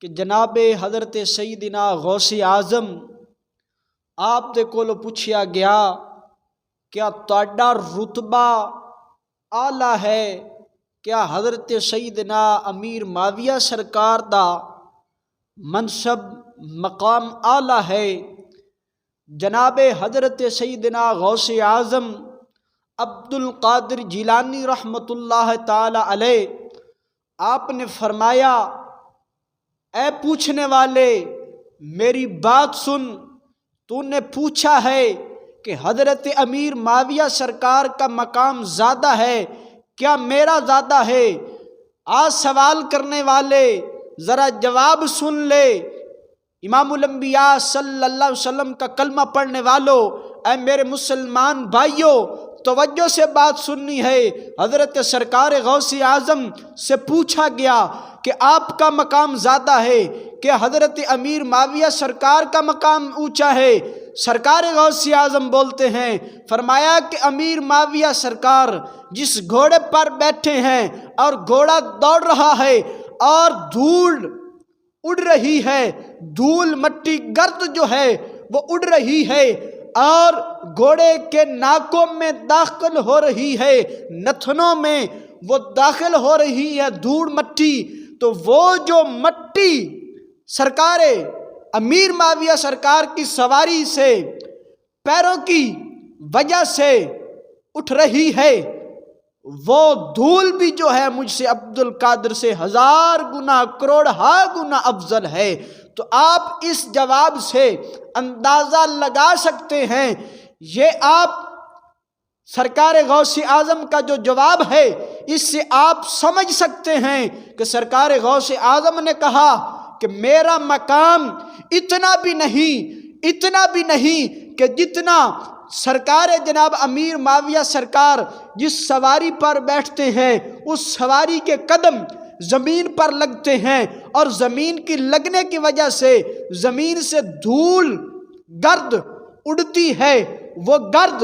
کہ جناب حضرت سیدنا غوث اعظم آپ دے کولو پوچھیا گیا کیا تہاڈا رتبہ اعلیٰ ہے، کیا حضرت سیدنا امیر معاویہ سرکار دا منصب مقام اعلیٰ ہے؟ جناب حضرت سیدنا غوث اعظم عبد القادر جیلانی رحمۃ اللہ تعالی علیہ آپ نے فرمایا، اے پوچھنے والے میری بات سن، تو نے پوچھا ہے کہ حضرت امیر معاویہ سرکار کا مقام زیادہ ہے، کیا میرا زیادہ ہے؟ آج سوال کرنے والے ذرا جواب سن لے۔ امام الانبیاء صلی اللہ علیہ وسلم کا کلمہ پڑھنے والوں، اے میرے مسلمان بھائیوں، توجہ سے بات سننی ہے۔ حضرت سرکار غوث اعظم سے پوچھا گیا کہ آپ کا مقام زیادہ ہے، کہ حضرت امیر معاویہ سرکار کا مقام اونچا ہے؟ سرکار غوث اعظم بولتے ہیں، فرمایا کہ امیر معاویہ سرکار جس گھوڑے پر بیٹھے ہیں اور گھوڑا دوڑ رہا ہے اور دھول اڑ رہی ہے، دھول مٹی گرد جو ہے وہ اڑ رہی ہے اور گھوڑے کے ناکوں میں داخل ہو رہی ہے، نتنوں میں وہ داخل ہو رہی ہے دھول مٹی، تو وہ جو مٹی سرکار امیر معاویہ سرکار کی سواری سے پیروں کی وجہ سے اٹھ رہی ہے، وہ دھول بھی جو ہے مجھ سے عبد القادر سے 1000 گنا کروڑہا گنا افضل ہے۔ تو آپ اس جواب سے اندازہ لگا سکتے ہیں، یہ آپ سرکار غوث اعظم کا جو جواب ہے اس سے آپ سمجھ سکتے ہیں کہ سرکار غوث اعظم نے کہا کہ میرا مقام اتنا بھی نہیں کہ جتنا سرکار جناب امیر معاویہ سرکار جس سواری پر بیٹھتے ہیں اس سواری کے قدم زمین پر لگتے ہیں اور زمین کی لگنے کی وجہ سے زمین سے دھول گرد اڑتی ہے، وہ گرد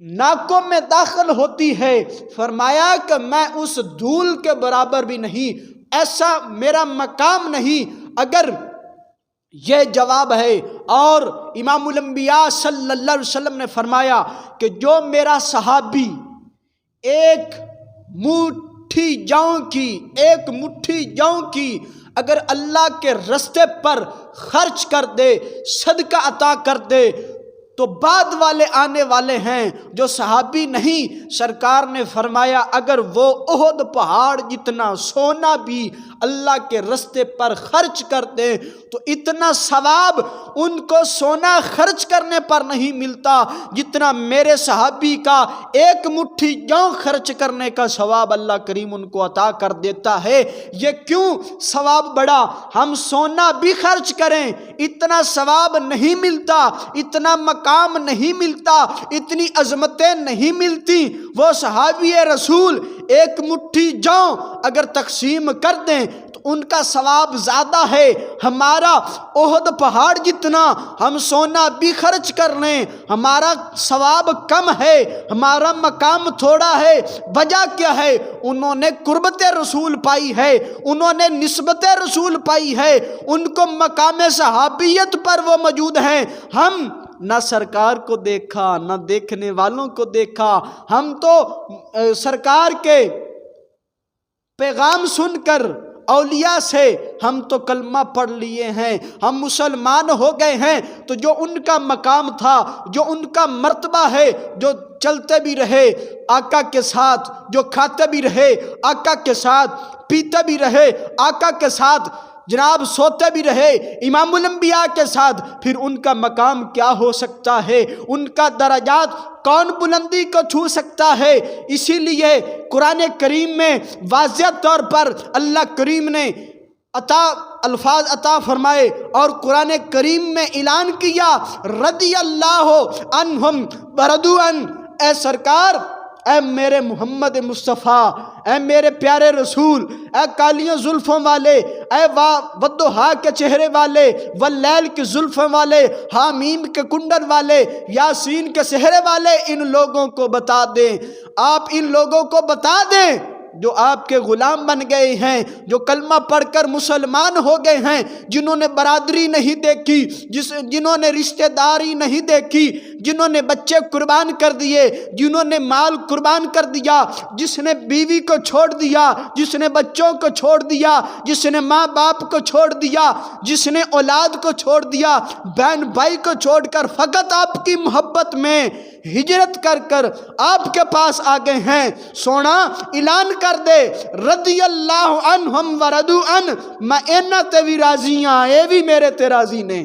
ناکوں میں داخل ہوتی ہے۔ فرمایا کہ میں اس دھول کے برابر بھی نہیں، ایسا میرا مقام نہیں۔ اگر یہ جواب ہے، اور امام الانبیاء صلی اللہ علیہ وسلم نے فرمایا کہ جو میرا صحابی ایک مٹھی جوں کی اگر اللہ کے رستے پر خرچ کر دے، صدقہ عطا کر دے، تو بعد والے آنے والے ہیں جو صحابی نہیں، سرکار نے فرمایا اگر وہ احد پہاڑ جتنا سونا بھی اللہ کے رستے پر خرچ کر دیں تو اتنا ثواب ان کو سونا خرچ کرنے پر نہیں ملتا جتنا میرے صحابی کا ایک مٹھی جوں خرچ کرنے کا ثواب اللہ کریم ان کو عطا کر دیتا ہے۔ یہ کیوں ثواب بڑا؟ ہم سونا بھی خرچ کریں اتنا ثواب نہیں ملتا، اتنا مقام نہیں ملتا، اتنی عظمتیں نہیں ملتی۔ وہ صحابی رسول ایک مٹھی جوں اگر تقسیم کر دیں تو ان کا ثواب زیادہ ہے، ہمارا احد پہاڑ جتنا ہم سونا بھی خرچ کر لیں ہمارا ثواب کم ہے، ہمارا مقام تھوڑا ہے۔ وجہ کیا ہے؟ انہوں نے قربت رسول پائی ہے، انہوں نے نسبت رسول پائی ہے، ان کو مقام صحابیت پر وہ موجود ہیں۔ ہم نہ سرکار کو دیکھا نہ دیکھنے والوں کو دیکھا، ہم تو سرکار کے پیغام سن کر اولیاء سے ہم تو کلمہ پڑھ لیے ہیں، ہم مسلمان ہو گئے ہیں، تو جو ان کا مقام تھا، جو ان کا مرتبہ ہے، جو چلتے بھی رہے آقا کے ساتھ، جو کھاتے بھی رہے آقا کے ساتھ، پیتے بھی رہے آقا کے ساتھ، جناب سوتے بھی رہے امام الانبیاء کے ساتھ، پھر ان کا مقام کیا ہو سکتا ہے؟ ان کا درجات کون بلندی کو چھو سکتا ہے؟ اسی لیے قرآن کریم میں واضح طور پر اللہ کریم نے الفاظ عطا فرمائے اور قرآن کریم میں اعلان کیا، رضی اللہ عنہم ورضوا عنہ۔ اے سرکار، اے میرے محمد مصطفیٰ، اے میرے پیارے رسول، اے کالیوں زلفوں والے، اے والضحیٰ کے چہرے والے، واللیل کے زلفوں والے، حامیم کے کنڈل والے، یاسین کے چہرے والے، ان لوگوں کو بتا دیں، آپ ان لوگوں کو بتا دیں جو آپ کے غلام بن گئے ہیں، جو کلمہ پڑھ کر مسلمان ہو گئے ہیں، جنہوں نے برادری نہیں دیکھی، جنہوں نے رشتہ داری نہیں دیکھی، جنہوں نے بچے قربان کر دیے، جنہوں نے مال قربان کر دیا، جس نے بیوی کو چھوڑ دیا، جس نے بچوں کو چھوڑ دیا، جس نے ماں باپ کو چھوڑ دیا، جس نے اولاد کو چھوڑ دیا، بہن بھائی کو چھوڑ کر فقط آپ کی محبت میں ہجرت کر کر آپ کے پاس آ گئے ہیں، سونا اعلان کر دے رضی اللہ عنہم ورضوا عنہ، میں اینا تے بھی راضی ہاں، اے بھی میرے تے راضی نے۔